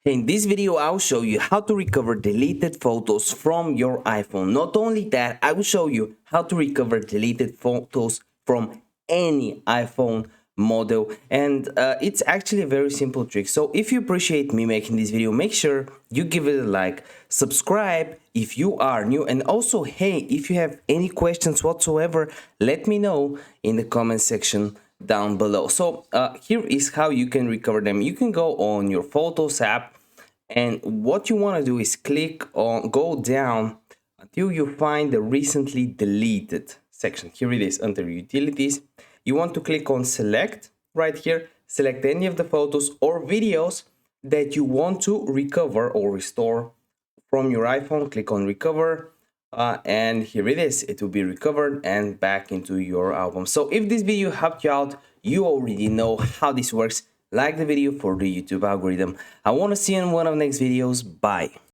In this video, I'll show you how to recover deleted photos from your iPhone. Not only that, I will show you how to recover deleted photos from any iPhone model, and it's actually a very simple trick. So if you appreciate me making this video, make sure you give it a like, subscribe if you are new, and also, hey, if you have any questions whatsoever, let me know in the comment section down below. So here is how you can recover them. You can go on your Photos app, and what you want to do is go down until you find the recently deleted section. Here it is under utilities. You want to click on select right here, select any of the photos or videos that you want to recover or restore from your iPhone. Click on recover, and here it is. It will be recovered and back into your album. So if this video helped you out, you already know how this works. Like the video for the YouTube algorithm. I want to see you in one of the next videos. Bye.